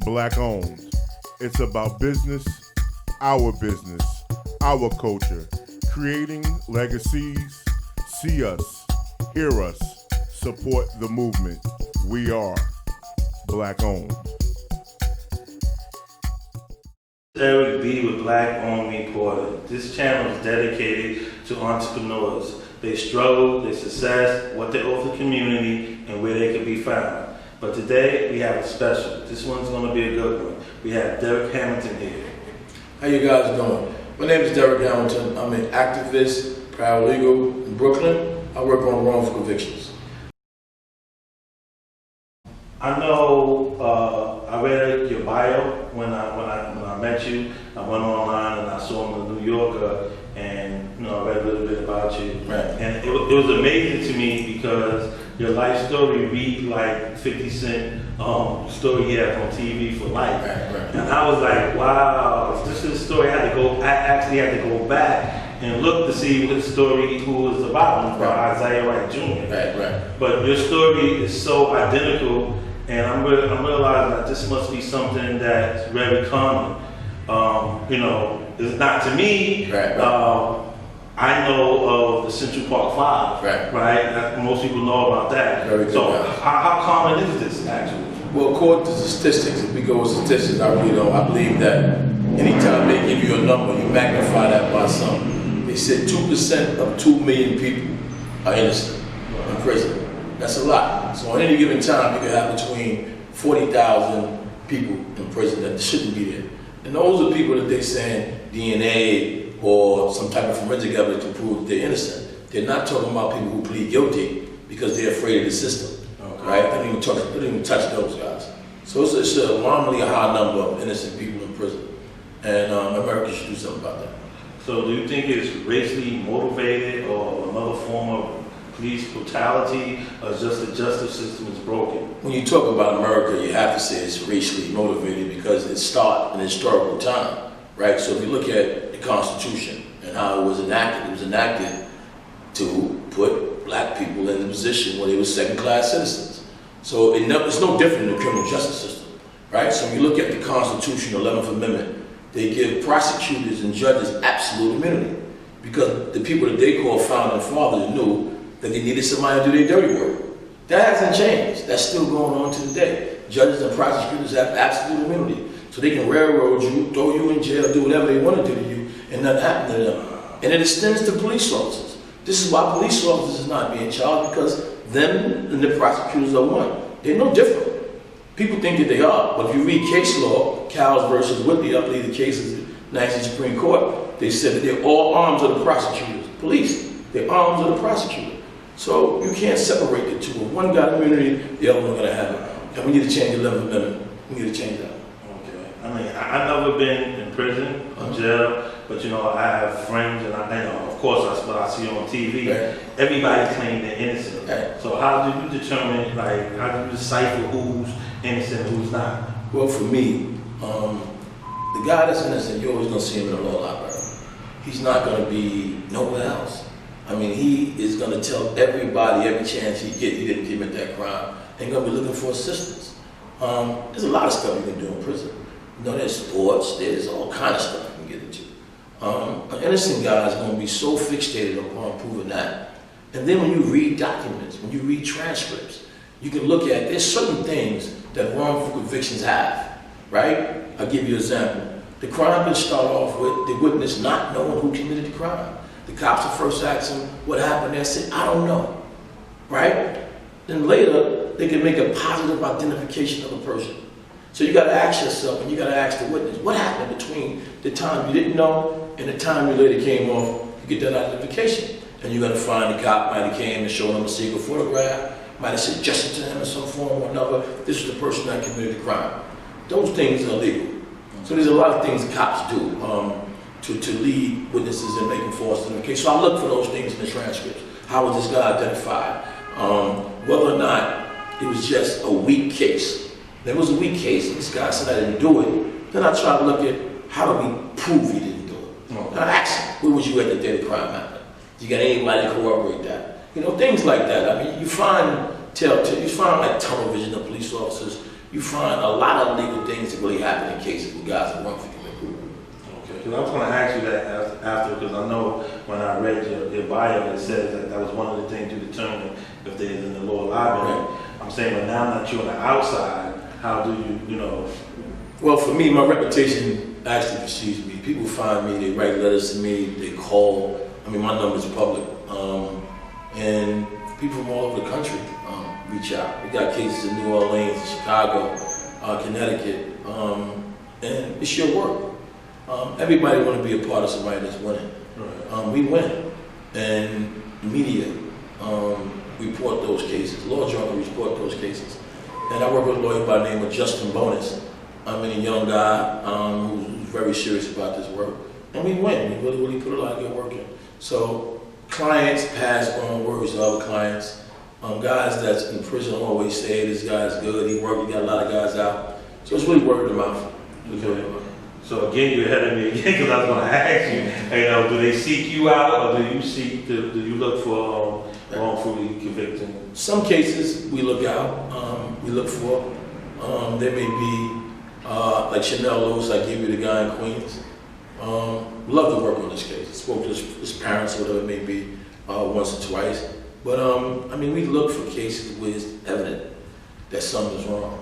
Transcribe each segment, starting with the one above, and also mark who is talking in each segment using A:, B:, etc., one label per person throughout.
A: Black owned. It's about business, our culture, creating legacies. See us, hear us, support the movement. We are Black owned.
B: Derrick B with Black Owned Reporter. This channel is dedicated to entrepreneurs. They struggle, their success, what they offer the community, and where they can be found. But today we have a special. This one's going to be a good one. We have Derrick Hamilton here.
C: How you guys doing? My name is Derrick Hamilton. I'm an activist, paralegal in Brooklyn. I work on wrongful evictions.
B: I know I read your bio when I met you. I went online and I saw him in the New Yorker, and I read a little bit about you.
C: Right.
B: And it was amazing to me because your life story read like 50 Cent story he had on TV for life.
C: Right.
B: And I was like, wow, this is a story. I actually had to go back and look to see what the story was about from Isaiah Wright Jr.
C: Right.
B: But your story is so identical, and I'm realizing that this must be something that's very common. It's not to me.
C: Right.
B: I know of the Central Park Five. Right. Most people know about that.
C: Very good.
B: So how common is this actually?
C: Well, according to statistics, if we go with statistics, I believe that anytime they give you a number, you magnify that by something. They said 2% of 2 million people are innocent in prison. That's a lot. So at any given time, you can have between 40,000 people in prison that shouldn't be there. And those are people that they send DNA or some type of forensic evidence to prove that they're innocent. They're not talking about people who plead guilty because they're afraid of the system. Okay. Right? They don't even touch those guys. So it's an alarmingly high number of innocent people in prison. And America should do something about that.
B: So do you think it's racially motivated or another form of police brutality, or just the justice system is broken?
C: When you talk about America, you have to say it's racially motivated because it started in a historical time, right? So if you look at the Constitution and how it was enacted to put black people in the position where they were second-class citizens. So it's no different in the criminal justice system, right? So when you look at the Constitution, 11th Amendment, they give prosecutors and judges absolute immunity because the people that they call founding fathers knew that they needed somebody to do their dirty work. That hasn't changed. That's still going on to today. Judges and prosecutors have absolute immunity. So they can railroad you, throw you in jail, do whatever they want to do to you, and nothing happen to them. And it extends to police officers. This is why police officers is not being charged, because them and the prosecutors are one. They're no different. People think that they are, but if you read case law, Cowles versus Whitley, I believe the case is the United States Supreme Court, they said that they're all arms of the prosecutors. Police, they're arms of the prosecutor. So you can't separate the two. If one got immunity, the other one going to have it. And we need to change the 11th Amendment. We need to change that.
B: Okay. I mean, I've never been in prison or jail, but I have friends, and of course, that's what I see on TV.
C: Right. Everybody
B: claims they're innocent.
C: Right.
B: So how do you determine, how do you decipher who's innocent and who's not?
C: Well, for me, the guy that's innocent, you're always going to see him in a law library. He's not going to be nowhere else. I mean, he is going to tell everybody every chance he gets he didn't commit that crime. They're going to be looking for assistance. There's a lot of stuff you can do in prison. There's sports, there's all kind of stuff you can get into. An innocent guy is going to be so fixated upon proving that. And then when you read documents, when you read transcripts, you can look at, there's certain things that wrongful convictions have, right? I'll give you an example. The crime can start off with the witness not knowing who committed the crime. The cops will first ask him what happened. They say, I don't know, right? Then later, they can make a positive identification of a person. So you got to ask yourself, and you got to ask the witness, what happened between the time you didn't know and the time you later came off to get that identification? And you're going to find the cop might have came and showed him a secret photograph, might have suggested to him in some form or another, this is the person that committed the crime. Those things are illegal. So there's a lot of things cops do to lead witnesses in making false identifications. So I look for those things in the transcripts. How was this guy identified? Whether or not it was just a weak case. There was a weak case, and this guy said I didn't do it. Then I try to look at how do we prove he didn't do it. And I ask him, where was you at the day the crime happened? You got anybody to corroborate that? Things like that. I mean, you find like tunnel vision of police officers you find a lot of legal things that really happen in cases where guys are wrongfully convicted.
B: Okay, because I was going to ask you that after, because I know when I read your bio, it says that was one of the things to determine if there's in the law library.
C: Right.
B: I'm saying, but now that you're on the outside, how do you know?
C: Well, for me, my reputation actually precedes me. People find me, they write letters to me, they call. I mean, my number's public. And people from all over the country reach out. We got cases in New Orleans, Chicago, Connecticut, and it's your work. Everybody want to be a part of somebody that's winning.
B: Right.
C: We win, and media report those cases. Law Journal report those cases. And I work with a lawyer by the name of Justin Bonus. I'm a young guy who's very serious about this work, and we win. We really put a lot of good work in. So clients pass on words to other clients. Guys that's in prison always say, this guy's good, he worked, he got a lot of guys out. So it's really word of mouth.
B: Okay. So again, you're ahead of me again, because I was going to ask you, do they seek you out, or do you look for wrongfully convicting?
C: Some cases we look out, we look for. There may be, like Chanel Lewis, I gave you the guy in Queens. Love to work on this case. Spoke to his parents, or whatever it may be, once or twice. But I mean, we look for cases where it's evident that something's wrong.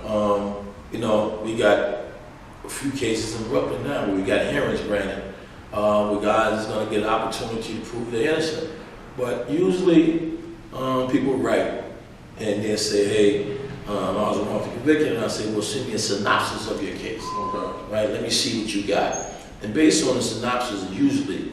C: Okay. We got a few cases in Brooklyn now where we got hearings granted, where guys is going to get an opportunity to prove they're innocent. But usually, people write and they say, "Hey, I was wrongfully convicted," and I say, "Well, send me a synopsis of your case. Okay. Right? Let me see what you got." And based on the synopsis, usually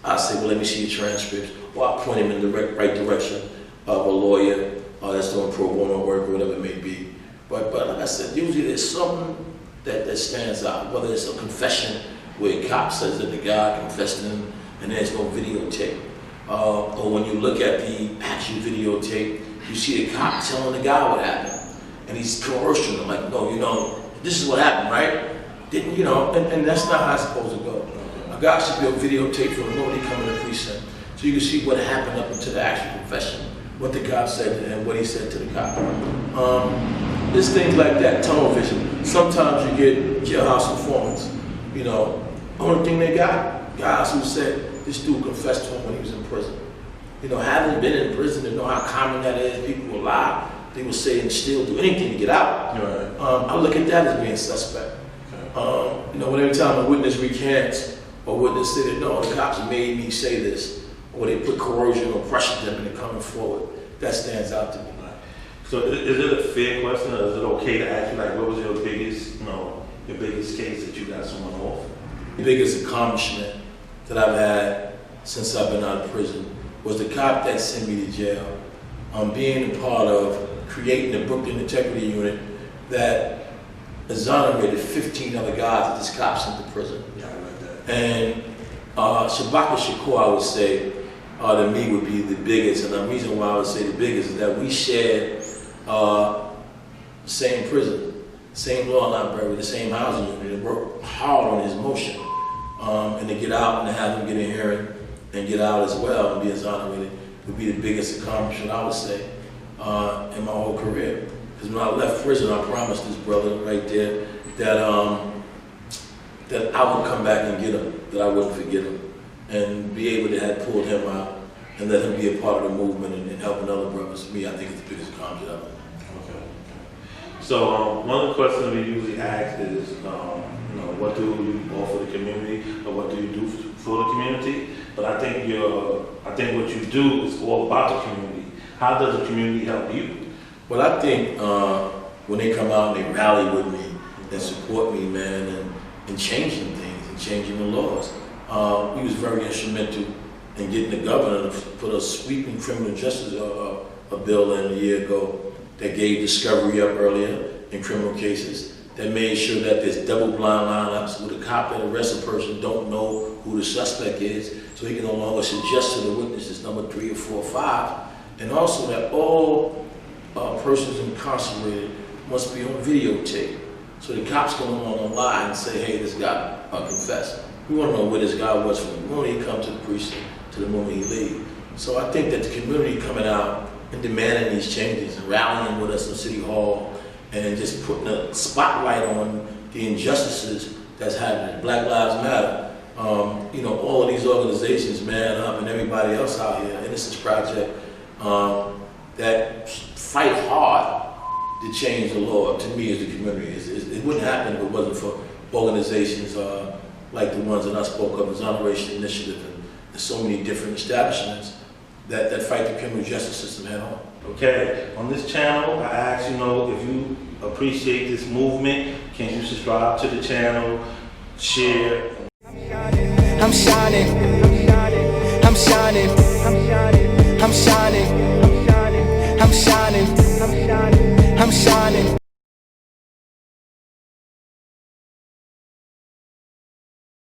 C: I say, "Well, let me see your transcripts," or I point him in the right direction of a lawyer that's doing pro bono work or whatever it may be. But like I said, usually there's something that stands out, whether it's a confession where a cop says that the guy confessed to him and there's no videotape. Or when you look at the actual videotape, you see the cop telling the guy what happened. And he's coercing him, like, "No, this is what happened, right? Didn't, and that's not how it's supposed to go. A guy should be on videotape from the moment he comes in the precinct, so you can see what happened up until the actual confession, what the cop said to him, what he said to the cop. There's things like that, tunnel vision. Sometimes you get jailhouse informants, only thing they got, guys who said this dude confessed to him when he was in prison. Having been in prison and know how common that is, people will lie. They will say and still do anything to get out. Right. I look at that as being suspect. Okay. When every time a witness recants or witness said, "No, the cops made me say this," or they put coercion or pressure them into coming forward, that stands out to me.
B: So is it a fair question, or is it okay to ask you, like, what was your biggest case that you got someone off?
C: The biggest accomplishment that I've had since I've been out of prison was the cop that sent me to jail. Being a part of creating the Brooklyn Integrity Unit that exonerated 15 other guys that this cop sent to prison. Yeah, I like that. And Shabaka Shakur, I would say, to me would be the biggest. And the reason why I would say the biggest is that we shared the same prison, same law library, the same housing unit, and worked hard on his motion. And to get out and to have him get a hearing and get out as well and be exonerated would be the biggest accomplishment, I would say, in my whole career. Because when I left prison, I promised this brother right there that I would come back and get him, that I wouldn't forget him, and be able to have pulled him out and let him be a part of the movement and helping other brothers. For me, I think it's the biggest accomplishment ever.
B: Okay. So one of the questions we usually ask is, what do you offer the community, or what do you do for the community? But I think what you do is all about the community. How does the community help you?
C: Well, I think when they come out and they rally with me and support me, man, and changing things and changing the laws. He was very instrumental in getting the governor to put a sweeping criminal justice a bill in a year ago that gave discovery up earlier in criminal cases, that made sure that there's double blind lineups where the cop that arrests a person don't know who the suspect is, so he can no longer suggest to the witnesses number 3 or 4 or 5, and also that all persons incarcerated must be on videotape. So the cops can no longer lie and say, "Hey, this guy confessed." We want to know where this guy was from the moment he comes to the precinct to the moment he leaves. So I think that the community coming out and demanding these changes and rallying with us in City Hall and just putting a spotlight on the injustices that's happening. Black Lives Matter, all of these organizations, Man Up, and everybody else out here, Innocence Project, that fight hard to change the law. To me, as a community, it wouldn't happen if it wasn't for organizations like the ones that I spoke of, Exoneration Initiative, and so many different establishments that fight the criminal justice system head on.
B: Okay, on this channel, I ask if you appreciate this movement, can you subscribe to the channel, share?
D: I'm shining.